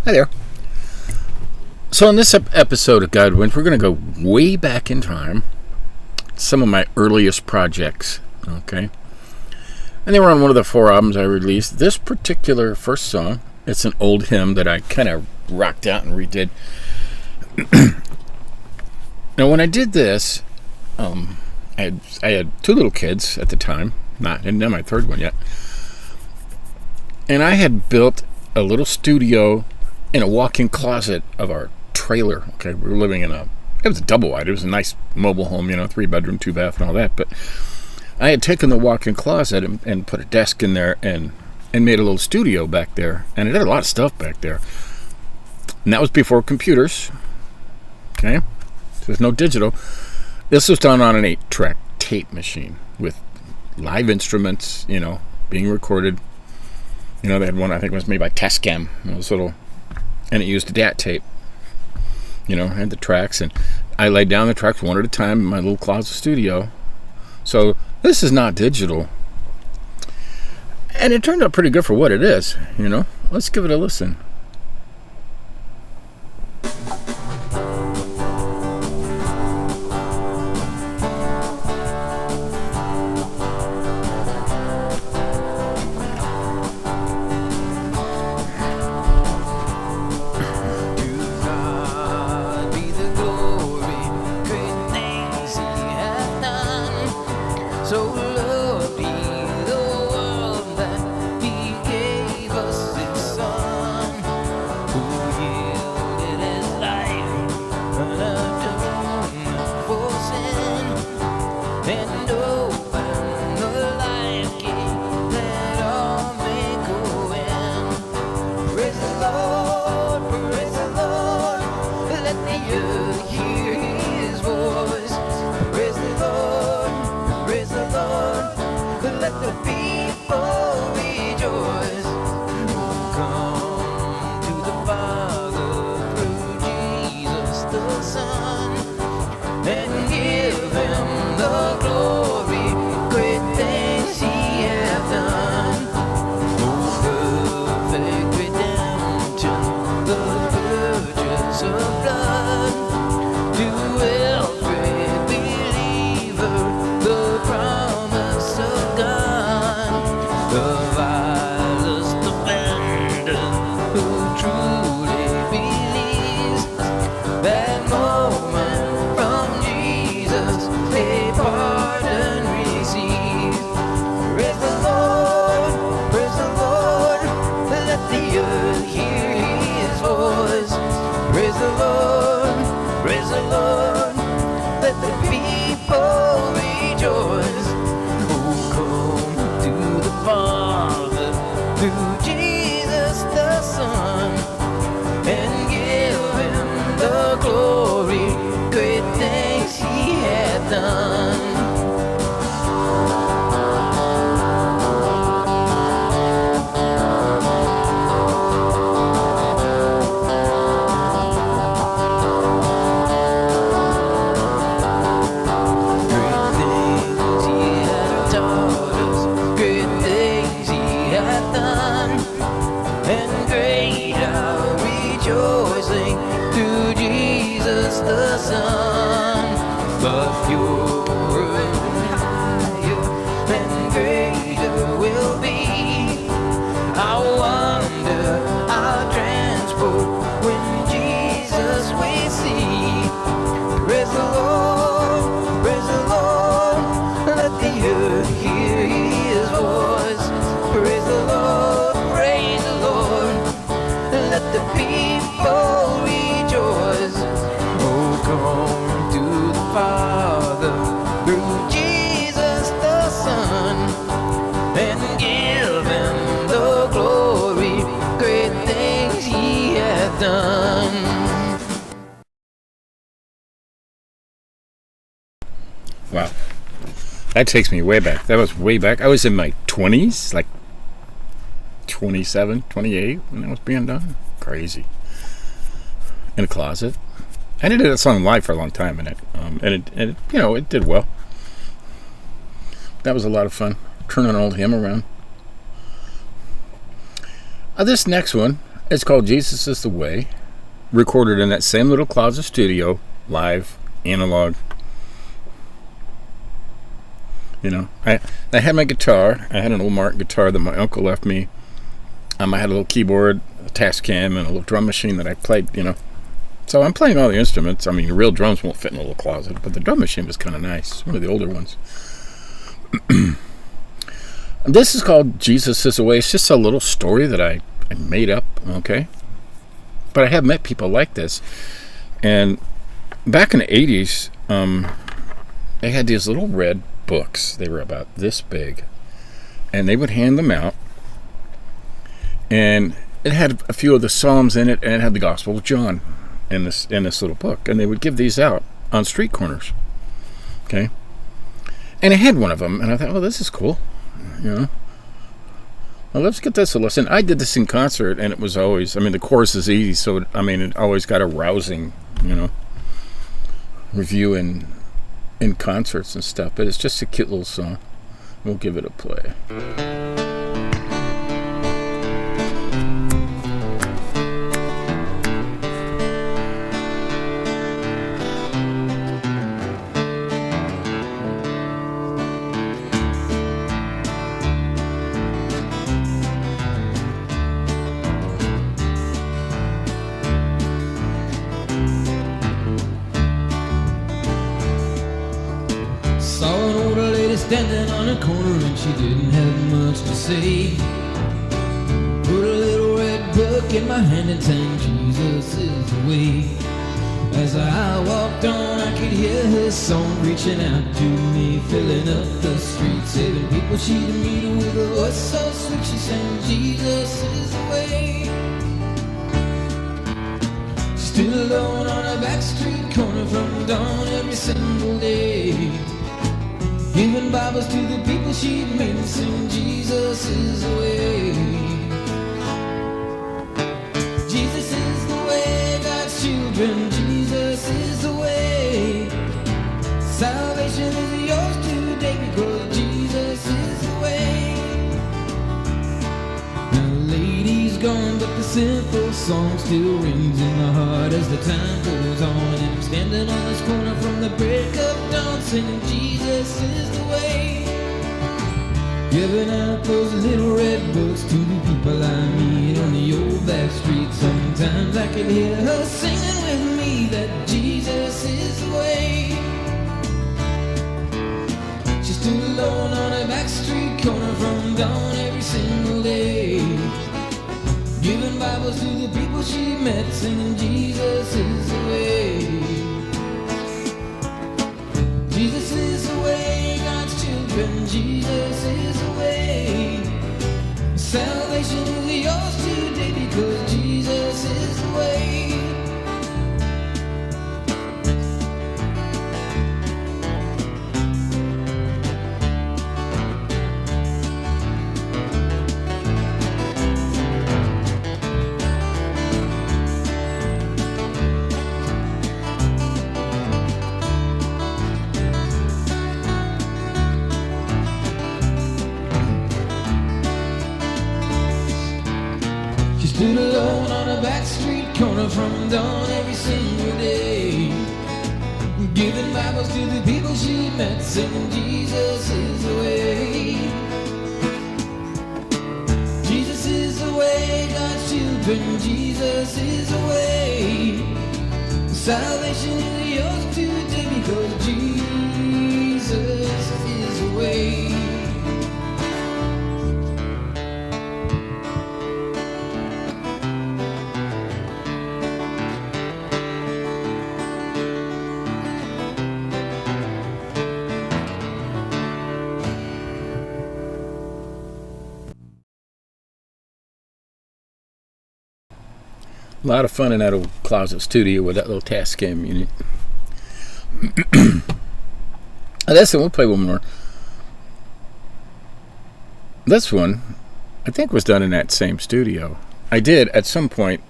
Hi there. So in this episode of Godwinds, we're going to go way back in time. Some of my earliest projects, okay? And they were on one of the 4 albums I released. This particular first song, it's an old hymn that I kind of rocked out and redid. Now, when I did this, I had 2 little kids at the time. I didn't have my 3rd one yet. And I had built a little studio in a walk-in closet of our trailer. Okay, we were living in it was a double wide. It was a nice mobile home, 3-bedroom, 2-bath, and all that. But I had taken the walk-in closet and put a desk in there and made a little studio back there. And it had a lot of stuff back there. And that was before computers. Okay, so there's no digital. This was done on an 8-track tape machine with live instruments, being recorded. They had one, I think it was made by Tascam. It was little, and it used a DAT tape. Had the tracks, and I laid down the tracks one at a time in my little closet studio. So this is not digital. And it turned out pretty good for what it is, Let's give it a listen. Wow. That takes me way back. That was way back. I was in my 20s, like 27, 28 when that was being done. Crazy. In a closet. I did that song live for a long time, and it did well. That was a lot of fun. Turning an old hymn around. This next one, It's called Jesus is the Way, recorded in that same little closet studio, live, analog. You know, I had my guitar. I had an old Martin guitar that my uncle left me. I had a little keyboard, a Tascam, and a little drum machine that I played, you know. So I'm playing all the instruments. I mean, real drums won't fit in a little closet, but the drum machine was kind of nice. One of the older ones. This is called Jesus is the Way. It's just a little story that I made up, okay? But I have met people like this. And back in the 80s, they had these little red books. They were about this big. And they would hand them out. And it had a few of the Psalms in it, and it had the Gospel of John in this little book. And they would give these out on street corners. Okay? And I had one of them, and I thought, oh, this is cool. You know? Well, let's get this a listen. I did this in concert, and it was always, I mean, the chorus is easy, so, it always got a rousing, review in concerts and stuff. But it's just a cute little song. We'll give it a play. Standing on a corner and she didn't have much to say. Put a little red book in my hand and sang, Jesus is the way. As I walked on, I could hear her song reaching out to me, filling up the streets, saving people. She'd meet her with a voice so sweet. She sang, Jesus is the way. She stood alone on a back street corner from dawn every single day, giving Bibles to the people she'd met and sing, Jesus is the way. Jesus is the way, God's children, Jesus is the way. Salvation is yours today because Jesus is the way. Now the lady's gone, but the simple song still rings in the heart as the time goes on. And I'm standing on this corner from the break of dawn, singing, Jesus is the way. Giving out those little red books to the people I meet on the old back street. Sometimes I can hear her singing with me that Jesus is the way. She stood alone on a back street corner from dawn every single day, giving Bibles to the people she met, singing, Jesus is the way. Jesus is the way, God's children, Jesus is the way. Salvation is yours today because Jesus is the way. Stood alone on a back street corner from dawn every single day, giving Bibles to the people she met, singing, Jesus is the way. Jesus is the way, God's children, Jesus is the way. Salvation is yours today because Jesus is the way. A lot of fun in that old closet studio with that little Tascam unit. That's it. We'll play one more. This one, I think, was done in that same studio. I did, at some point,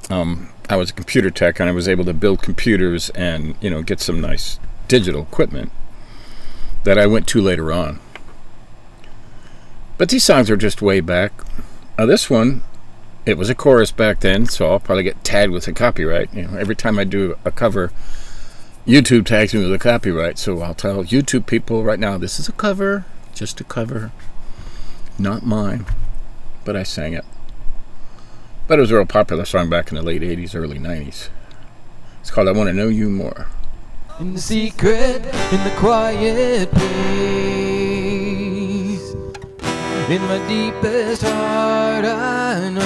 I was a computer tech, and I was able to build computers and, get some nice digital equipment that I went to later on. But these songs are just way back. This one it was a chorus back then, so I'll probably get tagged with a copyright. Every time I do a cover, YouTube tags me with a copyright. So I'll tell YouTube people right now, this is a cover, just a cover, not mine. But I sang it. But it was a real popular song back in the late 80s, early 90s. It's called I Want to Know You More. In the secret, in the quiet place, in my deepest heart I know.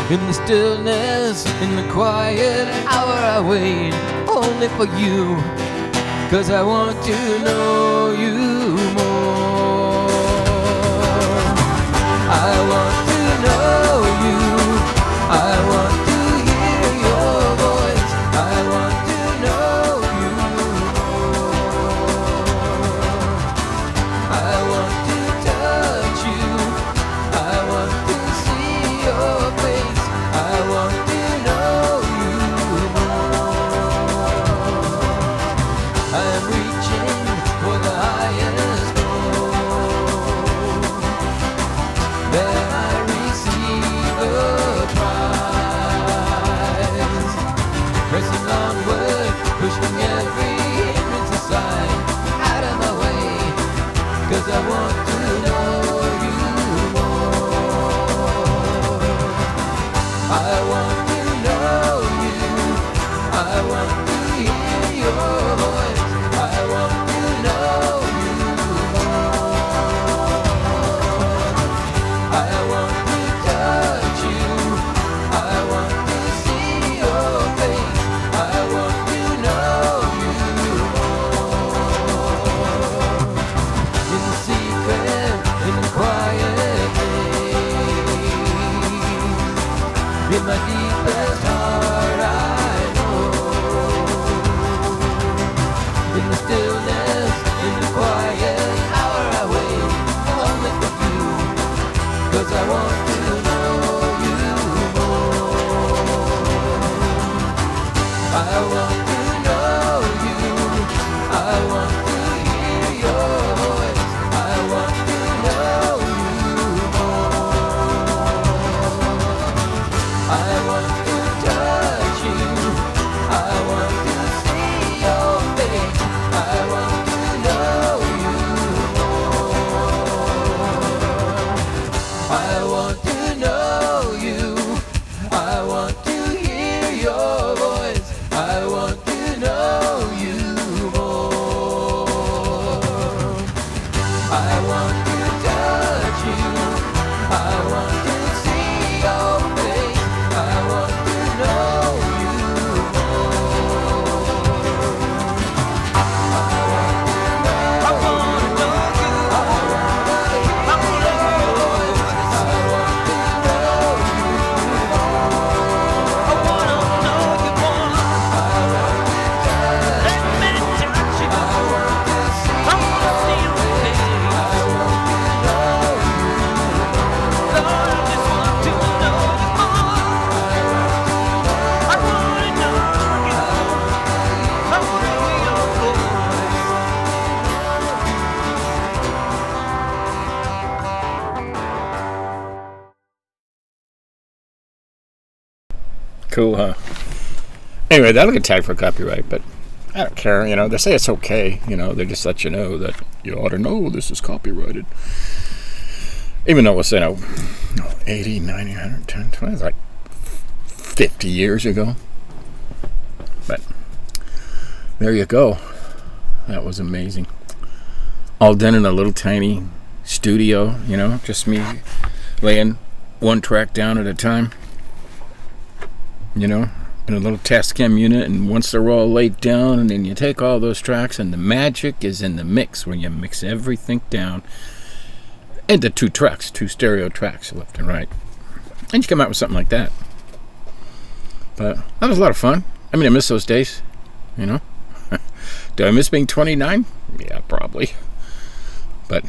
In the stillness, in the quiet hour I wait only for you, 'cause I want to know you more. I want to know you, I want to hear your voice, I want to know you more. I want to touch you, I want to see your face, I want to know you more. I am reaching for the highest goal, then I receive a prize, pressing onward, pushing every hindrance aside, out of my way, 'cause I want to know you more. I want to know you, I want to hear your voice, I want to know you more. I want to touch you, I want to see your face, I want to know you more. In the secret, in the quiet place, in my deepest heart I know. In the stillness, in the quiet hour I wait only for you, 'cause I want to know you more. I want to know you, I want to hear your voice, I want to know you more. I want to touch you, I want to see your face, I want to know you more. I want to know you, I want to hear your voice, I want to know you more. I want to touch you, I want to see your face, I want to know you more. I want to know you, I want to hear your voice, I want to know you more. I want to know you more. I want to touch you, I want to see your face, I want to know you more. Lord, I just want to know you more. I want to know you. I want to hear your voice. Cool, huh? Anyway, that'll get tagged for copyright, but I don't care. They say it's okay. They just let you know that you ought to know this is copyrighted. Even though it was, 80, 90, 110, 20, it's like 50 years ago. But there you go. That was amazing. All done in a little tiny studio, just me laying one track down at a time, in a little Tascam unit. And once they're all laid down, and then you take all those tracks, and the magic is in the mix when you mix everything down into two stereo tracks, left and right, and you come out with something like that. But that was a lot of fun. I miss those days, Do I miss being 29? Yeah, probably. But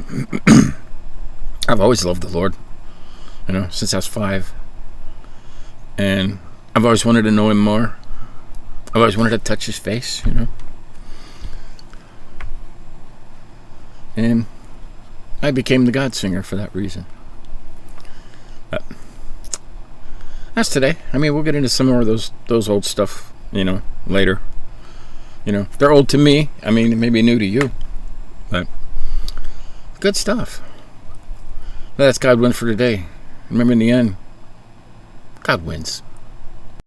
I've always loved the Lord, since I was 5. And I've always wanted to know him more. I've always wanted to touch his face, And I became the Godsinger for that reason. But that's today. I mean, we'll get into some more of those old stuff, later. They're old to me. I mean, it may be new to you, but good stuff. That's God wins for today. Remember, in the end, God wins.